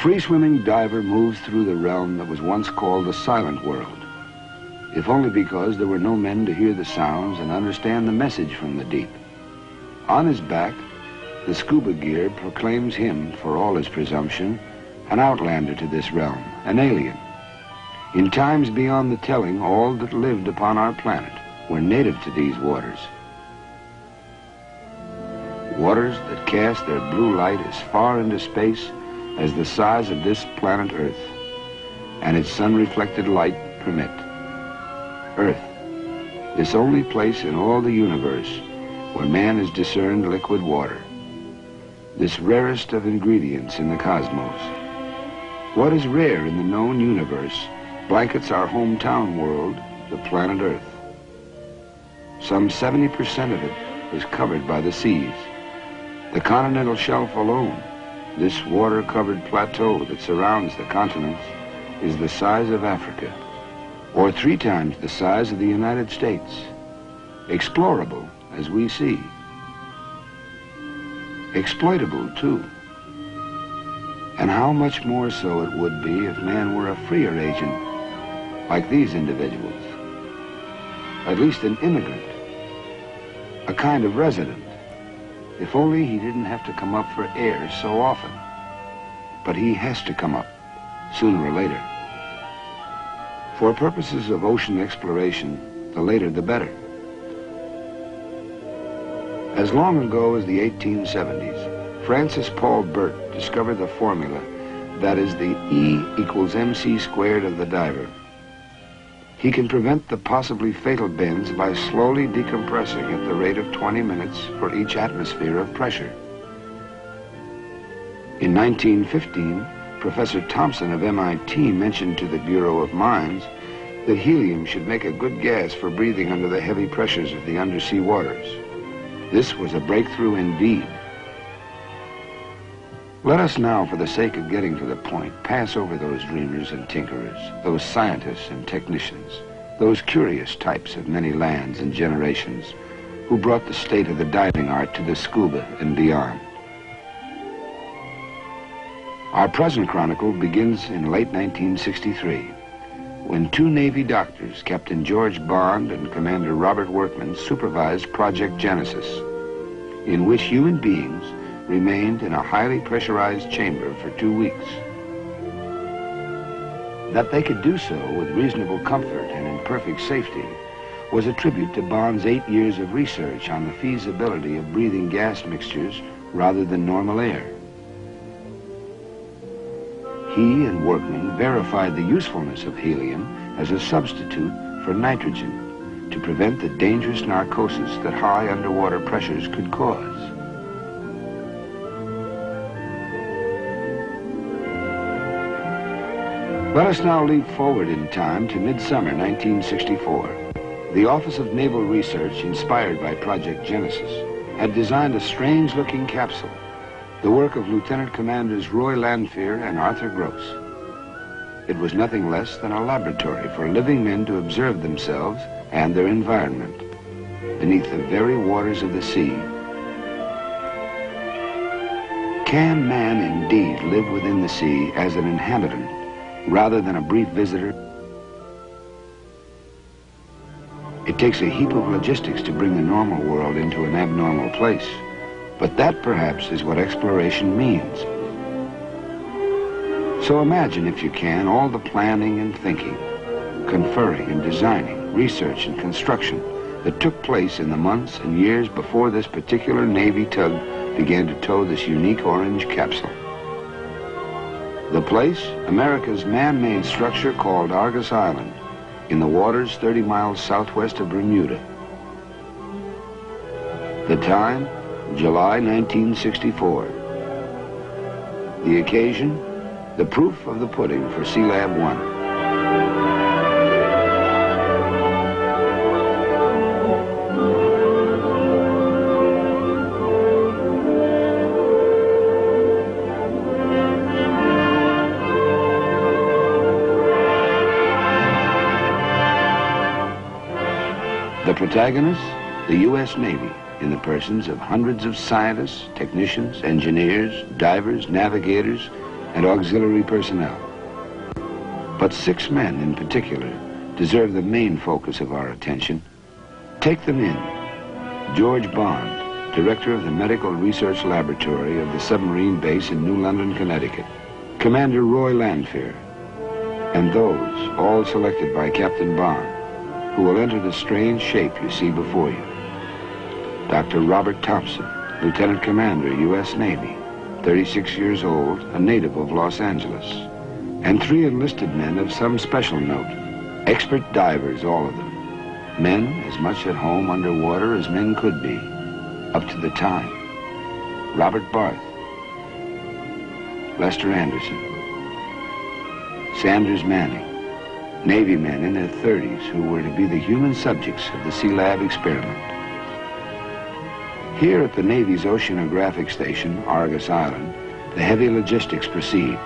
free-swimming diver moves through the realm that was once called the silent world, if only because there were no men to hear the sounds and understand the message from the deep. On his back, the scuba gear proclaims him, for all his presumption, an outlander to this realm, an alien. In times beyond the telling, all that lived upon our planet were native to these waters. Waters that cast their blue light as far into space as the size of this planet Earth and its sun-reflected light permit. Earth, this only place in all the universe where man has discerned liquid water, this rarest of ingredients in the cosmos. What is rare in the known universe blankets our hometown world, the planet Earth. Some 70% of it is covered by the seas. The continental shelf alone, this water-covered plateau that surrounds the continents, is the size of Africa, or 3 times the size of the United States. Explorable, as we see. Exploitable, too. And how much more so it would be if man were a freer agent, like these individuals. At least an immigrant, a kind of resident. If only he didn't have to come up for air so often. But he has to come up, sooner or later. For purposes of ocean exploration, the later the better. As long ago as the 1870s, Francis Paul Burt discovered the formula that is the E equals mc squared of the diver. He can prevent the possibly fatal bends by slowly decompressing at the rate of 20 minutes for each atmosphere of pressure. In 1915, Professor Thompson of MIT mentioned to the Bureau of Mines that helium should make a good gas for breathing under the heavy pressures of the undersea waters. This was a breakthrough indeed. Let us now, for the sake of getting to the point, pass over those dreamers and tinkerers, those scientists and technicians, those curious types of many lands and generations who brought the state of the diving art to the scuba and beyond. Our present chronicle begins in late 1963, when 2 Navy doctors, Captain George Bond and Commander Robert Workman, supervised Project Genesis, in which human beings remained in a highly pressurized chamber for 2 weeks. That they could do so with reasonable comfort and in perfect safety was a tribute to Bond's 8 years of research on the feasibility of breathing gas mixtures rather than normal air. He and Workman verified the usefulness of helium as a substitute for nitrogen to prevent the dangerous narcosis that high underwater pressures could cause. Let us now leap forward in time to midsummer 1964. The Office of Naval Research, inspired by Project Genesis, had designed a strange-looking capsule, the work of Lieutenant Commanders Roy Lanphier and Arthur Gross. It was nothing less than a laboratory for living men to observe themselves and their environment beneath the very waters of the sea. Can man indeed live within the sea as an inhabitant rather than a brief visitor? It takes a heap of logistics to bring the normal world into an abnormal place, but that perhaps is what exploration means. So imagine, if you can, all the planning and thinking, conferring and designing, research and construction that took place in the months and years before this particular Navy tug began to tow this unique orange capsule. The place, America's man-made structure called Argus Island, in the waters 30 miles southwest of Bermuda. The time, July 1964. The occasion, the proof of the pudding for Sealab I. The protagonists, the U.S. Navy, in the persons of hundreds of scientists, technicians, engineers, divers, navigators, and auxiliary personnel. But 6 men in particular deserve the main focus of our attention. Take them in. George Bond, director of the Medical Research Laboratory of the submarine base in New London, Connecticut. Commander Roy Lanfear, and those, all selected by Captain Bond, who will enter the strange shape you see before you. Dr. Robert Thompson, Lieutenant Commander, U.S. Navy, 36 years old, a native of Los Angeles. And 3 enlisted men of some special note. Expert divers, all of them. Men as much at home underwater as men could be, up to the time. Robert Barth, Lester Anderson, Sanders Manning, Navy men in their 30s who were to be the human subjects of the Sealab experiment. Here at the Navy's oceanographic station, Argus Island, the heavy logistics proceed.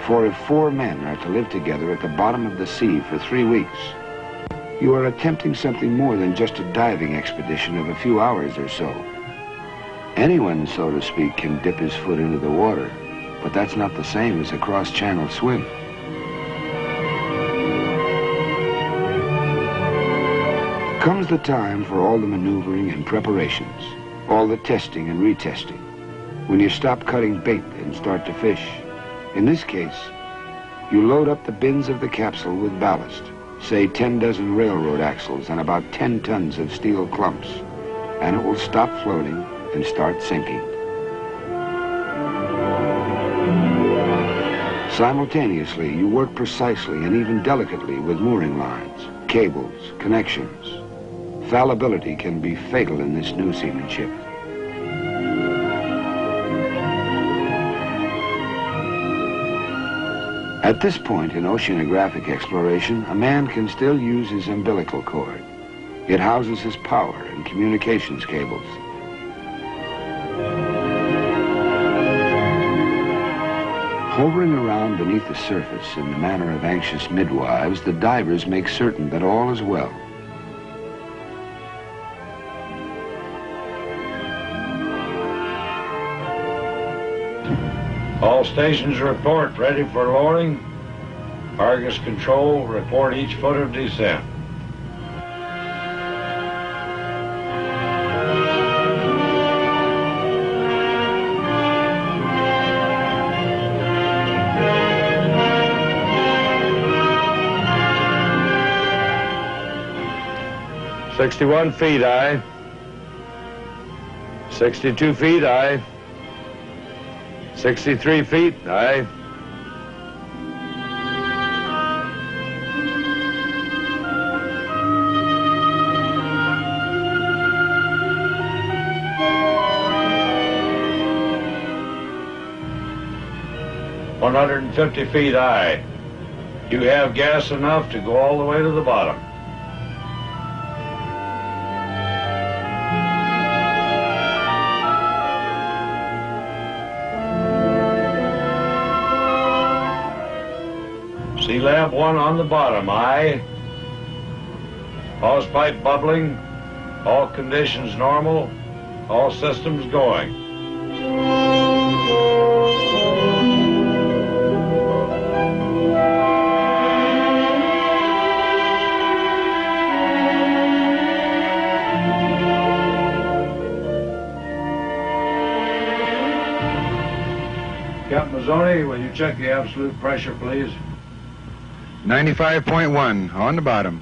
For if 4 men are to live together at the bottom of the sea for 3 weeks, you are attempting something more than just a diving expedition of a few hours or so. Anyone, so to speak, can dip his foot into the water, but that's not the same as a cross-channel swim. Comes the time for all the maneuvering and preparations, all the testing and retesting, when you stop cutting bait and start to fish. In this case, you load up the bins of the capsule with ballast, say 10 dozen railroad axles and about 10 tons of steel clumps, and it will stop floating and start sinking. Simultaneously, you work precisely and even delicately with mooring lines, cables, connections. Fallibility can be fatal in this new seamanship. At this point in oceanographic exploration, a man can still use his umbilical cord. It houses his power and communications cables. Hovering around beneath the surface in the manner of anxious midwives, the divers make certain that all is well. All stations report ready for lowering. Argus Control, report each foot of descent. "61 feet, aye. 62 feet, aye. 63 feet, aye. "150 feet, aye. You have gas enough to go all the way to the bottom." Sealab I on the bottom, aye. Hose pipe bubbling, all conditions normal, all systems going. Captain Mazzoni, will you check the absolute pressure, please? 95.1 on the bottom.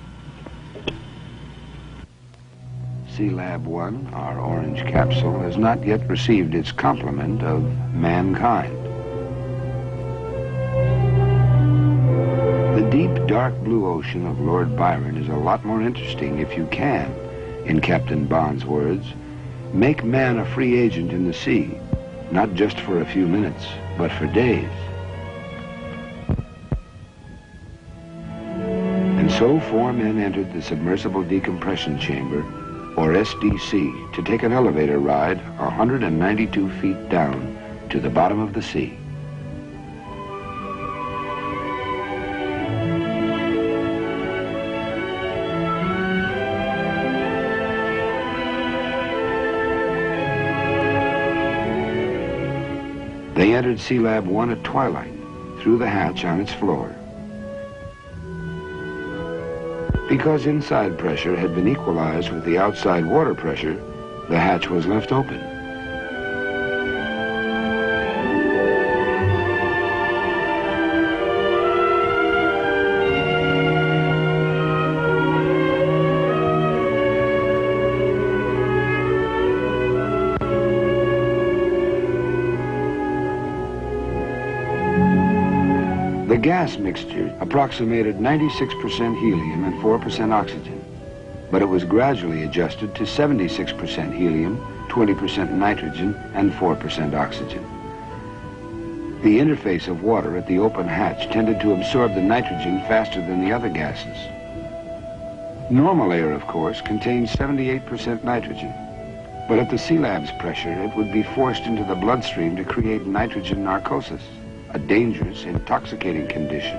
Sealab I, our orange capsule, has not yet received its complement of mankind. The deep, dark blue ocean of Lord Byron is a lot more interesting if you can, in Captain Bond's words, make man a free agent in the sea, not just for a few minutes, but for days. And so 4 men entered the submersible decompression chamber, or SDC, to take an elevator ride 192 feet down to the bottom of the sea. They entered Sealab I at twilight, through the hatch on its floor. Because inside pressure had been equalized with the outside water pressure, the hatch was left open. The gas mixture approximated 96% helium and 4% oxygen, but it was gradually adjusted to 76% helium, 20% nitrogen, and 4% oxygen. The interface of water at the open hatch tended to absorb the nitrogen faster than the other gases. Normal air, of course, contains 78% nitrogen, but at the Sealab's pressure, it would be forced into the bloodstream to create nitrogen narcosis, a dangerous, intoxicating condition.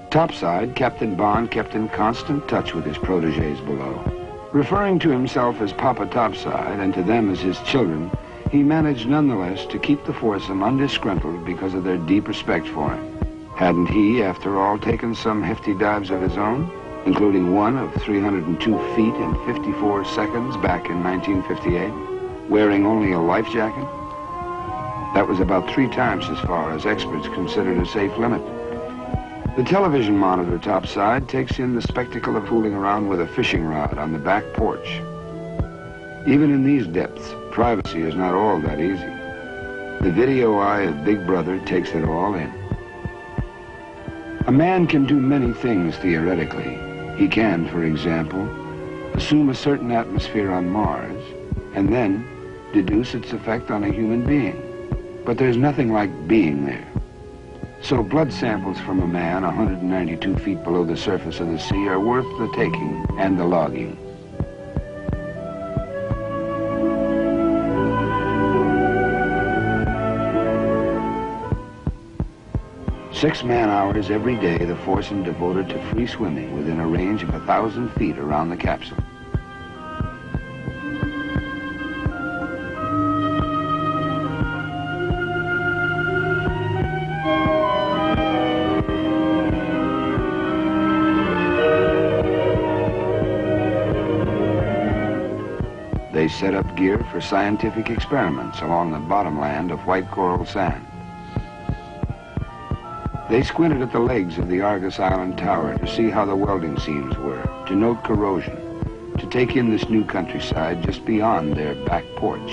Topside, Captain Bond kept in constant touch with his protégés below. Referring to himself as Papa Topside and to them as his children, he managed nonetheless to keep the foursome undisgruntled because of their deep respect for him. Hadn't he, after all, taken some hefty dives of his own, including one of 302 feet in 54 seconds back in 1958, wearing only a life jacket? That was about 3 times as far as experts considered a safe limit. The television monitor topside takes in the spectacle of fooling around with a fishing rod on the back porch. Even in these depths, privacy is not all that easy. The video eye of Big Brother takes it all in. A man can do many things theoretically. He can, for example, assume a certain atmosphere on Mars and then deduce its effect on a human being. But there's nothing like being there. So blood samples from a man 192 feet below the surface of the sea are worth the taking and the logging. Six man-hours every day the foursome devoted to free swimming within a range of 1,000 feet around the capsule. They set up gear for scientific experiments along the bottomland of white coral sand. They squinted at the legs of the Argus Island Tower to see how the welding seams were, to note corrosion, to take in this new countryside just beyond their back porch.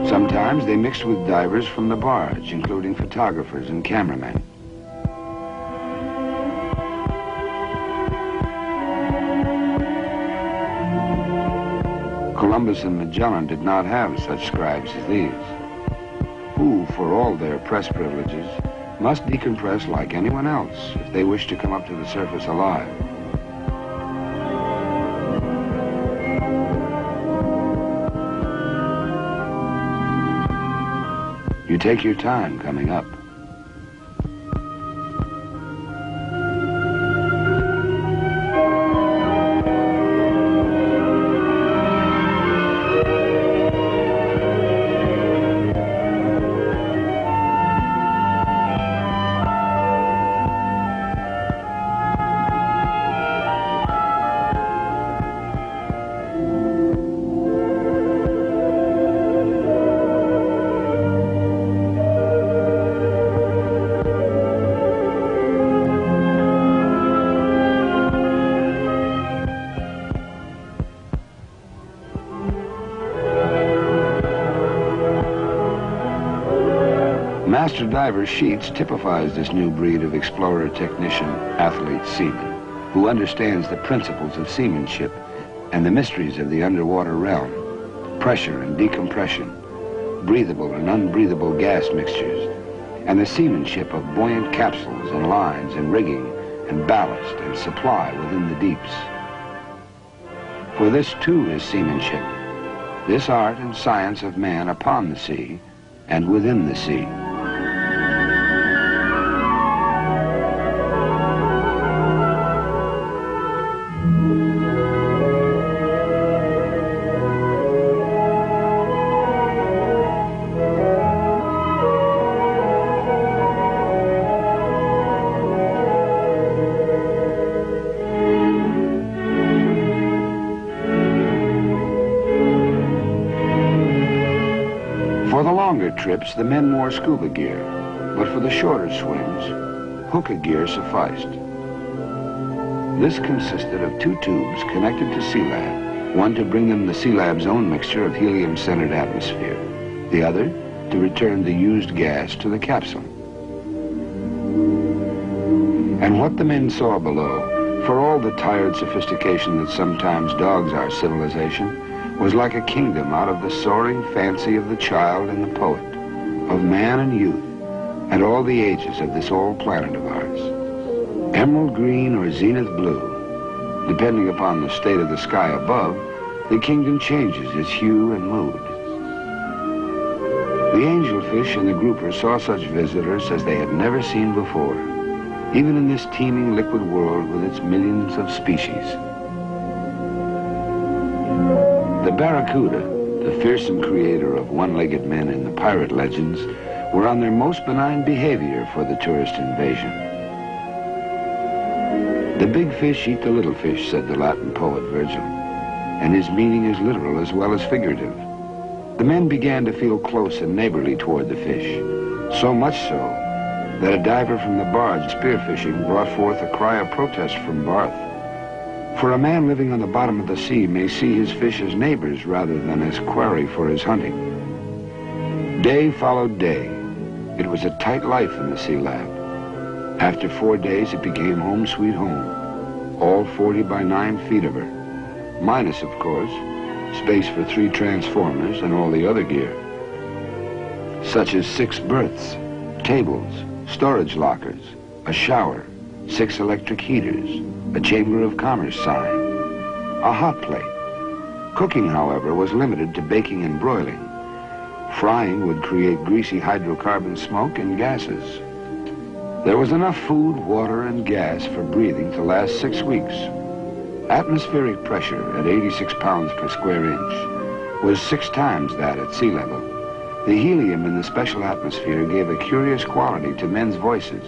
Sometimes they mixed with divers from the barge, including photographers and cameramen. Columbus and Magellan did not have such scribes as these, who, for all their press privileges, must decompress like anyone else if they wish to come up to the surface alive. You take your time coming up. Master Diver Sheets typifies this new breed of explorer, technician, athlete, seaman, who understands the principles of seamanship and the mysteries of the underwater realm, pressure and decompression, breathable and unbreathable gas mixtures, and the seamanship of buoyant capsules and lines and rigging and ballast and supply within the deeps. For this too is seamanship, this art and science of man upon the sea and within the sea. trips, the men wore scuba gear, but for the shorter swims, hookah gear sufficed. This consisted of 2 tubes connected to Sealab, one to bring them the Sealab's own mixture of helium-centered atmosphere, the other to return the used gas to the capsule. And what the men saw below, for all the tired sophistication that sometimes dogs our civilization, was like a kingdom out of the soaring fancy of the child and the poet, of man and youth, and all the ages of this old planet of ours. Emerald green or zenith blue, depending upon the state of the sky above, the kingdom changes its hue and mood. The angelfish and the grouper saw such visitors as they had never seen before, even in this teeming liquid world with its millions of species. The barracuda, the fearsome creator of one-legged men in the pirate legends, were on their most benign behavior for the tourist invasion. The big fish eat the little fish, said the Latin poet Virgil, and his meaning is literal as well as figurative. The men began to feel close and neighborly toward the fish, so much so that a diver from the barge spearfishing brought forth a cry of protest from Barth. For a man living on the bottom of the sea may see his fish as neighbors rather than as quarry for his hunting. Day followed day. It was a tight life in the Sealab. After 4 days, it became home sweet home. All 40 by 9 feet of her. Minus, of course, space for 3 transformers and all the other gear, such as 6 berths, tables, storage lockers, a shower, 6 electric heaters, a Chamber of Commerce sign, a hot plate. Cooking, however, was limited to baking and broiling. Frying would create greasy hydrocarbon smoke and gases. There was enough food, water, and gas for breathing to last 6 weeks. Atmospheric pressure at 86 pounds per square inch was 6 times that at sea level. The helium in the special atmosphere gave a curious quality to men's voices.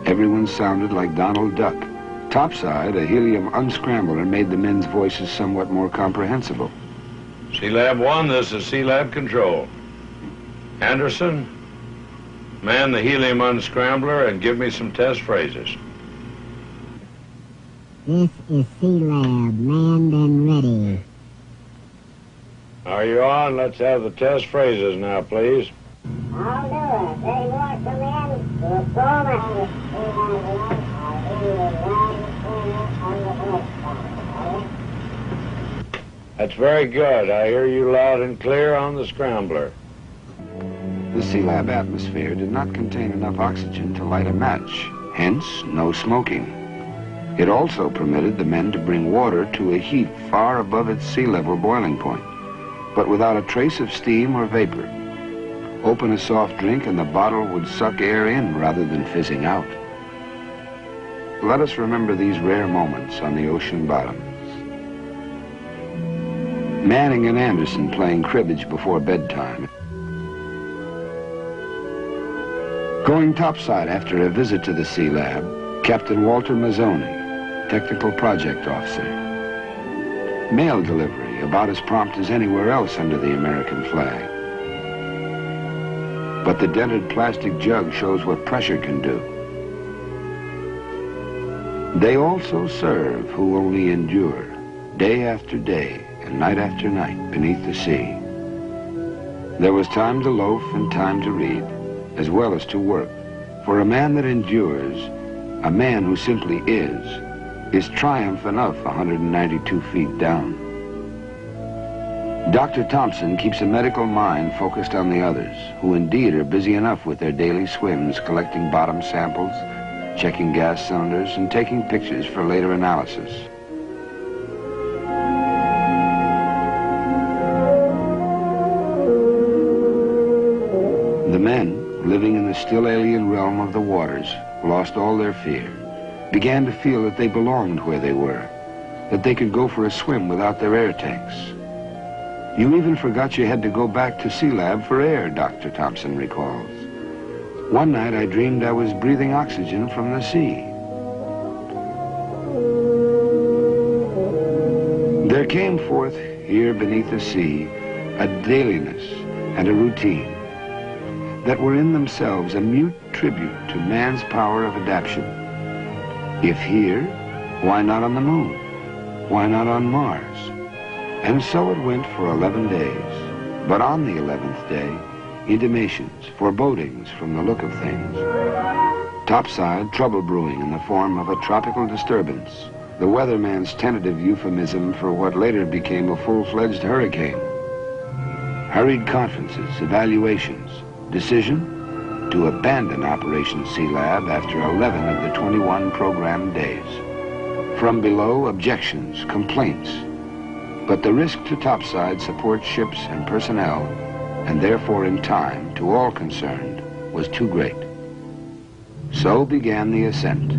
Everyone sounded like Donald Duck. Topside, a helium unscrambler made the men's voices somewhat more comprehensible. Sealab 1, this is Sealab Control. Anderson, man the helium unscrambler and give me some test phrases. This is Sealab, manned and ready. Are you on? Let's have the test phrases now, please. I'll do it. They want the men to go That's very good. I hear you loud and clear on the scrambler. The Sealab atmosphere did not contain enough oxygen to light a match, hence no smoking. It also permitted the men to bring water to a heat far above its sea level boiling point, but without a trace of steam or vapor. Open a soft drink and the bottle would suck air in rather than fizzing out. Let us remember these rare moments on the ocean bottom. Manning and Anderson playing cribbage before bedtime. Going topside after a visit to the Sealab, Captain Walter Mazzoni, Technical Project Officer. Mail delivery about as prompt as anywhere else under the American flag. But the dented plastic jug shows what pressure can do. They also serve who only endure, day after day and night after night beneath the sea. There was time to loaf and time to read, as well as to work. For a man that endures, a man who simply is triumph enough 192 feet down. Dr. Thompson keeps a medical mind focused on the others, who indeed are busy enough with their daily swims, collecting bottom samples, checking gas cylinders, and taking pictures for later analysis. The men, living in the still alien realm of the waters, lost all their fear, began to feel that they belonged where they were, that they could go for a swim without their air tanks. You even forgot you had to go back to Sealab for air, Dr. Thompson recalls. One night I dreamed I was breathing oxygen from the sea. There came forth here beneath the sea a dailiness and a routine. that were in themselves a mute tribute to man's power of adaptation. If here, why not on the moon? Why not on Mars? And so it went for 11 days. But on the 11th day, intimations, forebodings from the look of things. Topside, trouble brewing in the form of a tropical disturbance, the weatherman's tentative euphemism for what later became a full-fledged hurricane. Hurried conferences, evaluations, decision to abandon Operation Sealab after 11 of the 21 programmed days. From below, objections, complaints. But the risk to topside support ships and personnel, and therefore in time to all concerned, was too great. So began the ascent.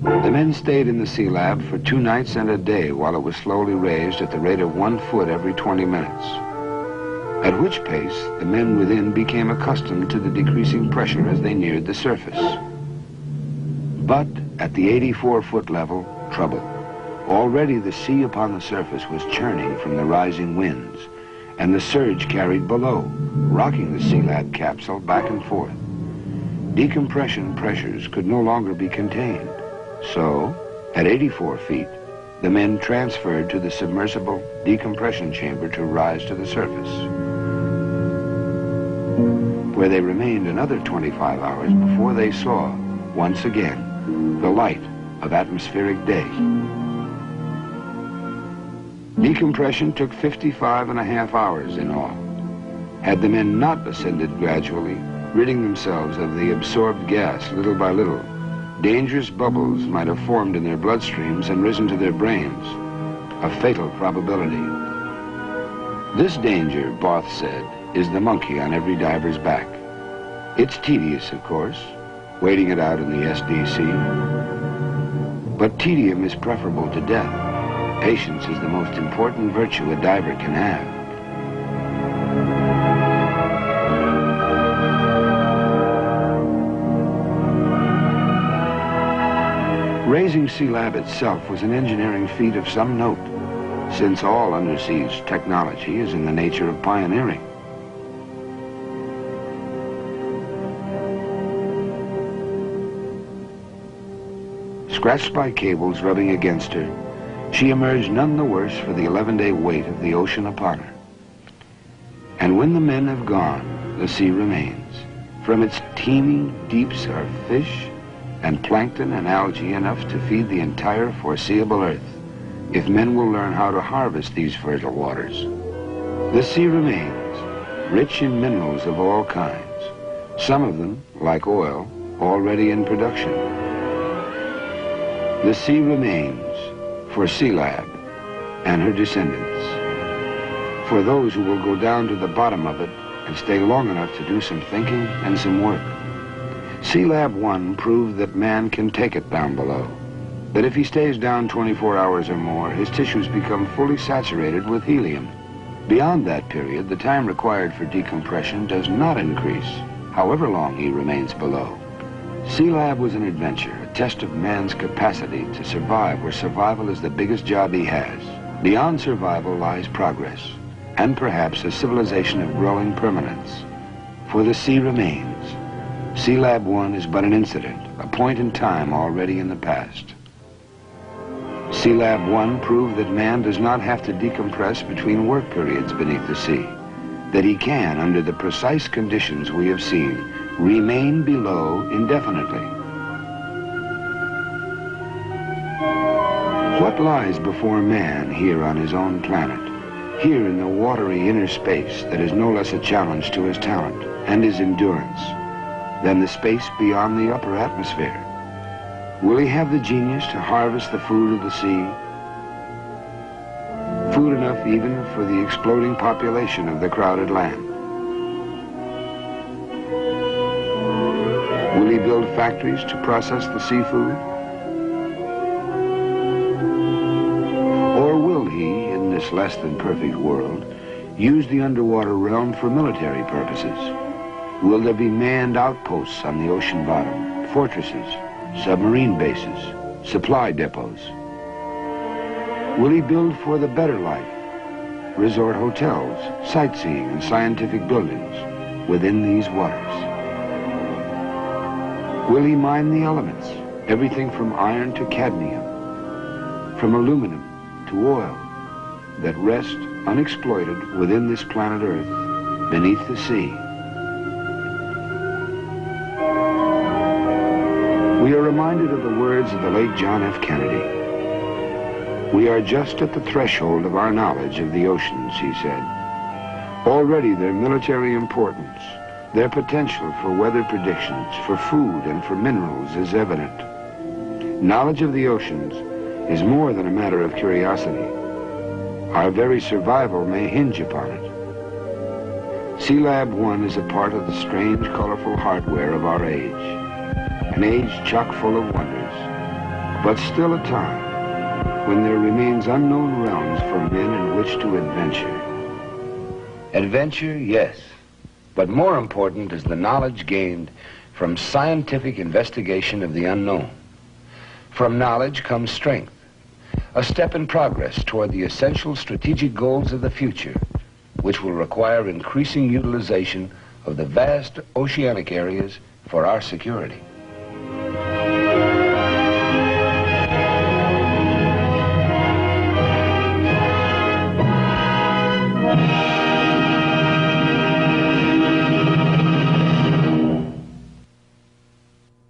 The men stayed in the Sealab for 2 nights and a day while it was slowly raised at the rate of 1 foot every 20 minutes. At which pace the men within became accustomed to the decreasing pressure as they neared the surface. But at the 84-foot level, trouble. Already the sea upon the surface was churning from the rising winds, and the surge carried below, rocking the Sealab capsule back and forth. Decompression pressures could no longer be contained. So, at 84 feet, the men transferred to the submersible decompression chamber to rise to the surface, where they remained another 25 hours before they saw, once again, the light of atmospheric day. Decompression took 55.5 hours in all. Had the men not ascended gradually, ridding themselves of the absorbed gas little by little, dangerous bubbles might have formed in their bloodstreams and risen to their brains, a fatal probability. This danger, Barth said, is the monkey on every diver's back. It's tedious, of course, waiting it out in the SDC, but tedium is preferable to death. Patience is the most important virtue a diver can have. Raising Sealab itself was an engineering feat of some note, since all undersea technology is in the nature of pioneering. Scratched by cables rubbing against her, she emerged none the worse for the 11-day weight of the ocean upon her. And when the men have gone, the sea remains. From its teeming deeps are fish and plankton and algae enough to feed the entire foreseeable Earth, if men will learn how to harvest these fertile waters. The sea remains, rich in minerals of all kinds, some of them, like oil, already in production. The sea remains for Sealab and her descendants, for those who will go down to the bottom of it and stay long enough to do some thinking and some work. Sealab I proved that man can take it down below, that if he stays down 24 hours or more, his tissues become fully saturated with helium. Beyond that period, the time required for decompression does not increase, however long he remains below. Sealab was an adventure, a test of man's capacity to survive where survival is the biggest job he has. Beyond survival lies progress, and perhaps a civilization of growing permanence. For the sea remains. Sealab I is but an incident, a point in time already in the past. Sealab I proved that man does not have to decompress between work periods beneath the sea, that he can, under the precise conditions we have seen, remain below indefinitely. What lies before man here on his own planet, here in the watery inner space that is no less a challenge to his talent and his endurance than the space beyond the upper atmosphere? Will he have the genius to harvest the food of the sea? Food enough even for the exploding population of the crowded land. Will he build factories to process the seafood? Or will he, in this less than perfect world, use the underwater realm for military purposes? Will there be manned outposts on the ocean bottom, fortresses, submarine bases, supply depots? Will he build for the better life, resort hotels, sightseeing and scientific buildings, within these waters? Will he mine the elements, everything from iron to cadmium, from aluminum to oil, that rest unexploited within this planet Earth, beneath the sea? We are reminded of the words of the late John F. Kennedy. We are just at the threshold of our knowledge of the oceans, he said. Already their military importance, their potential for weather predictions, for food and for minerals is evident. Knowledge of the oceans is more than a matter of curiosity. Our very survival may hinge upon it. Sealab I is a part of the strange, colorful hardware of our age. An age chock full of wonders, but still a time when there remains unknown realms for men in which to adventure. Adventure, yes, but more important is the knowledge gained from scientific investigation of the unknown. From knowledge comes strength, a step in progress toward the essential strategic goals of the future, which will require increasing utilization of the vast oceanic areas for our security.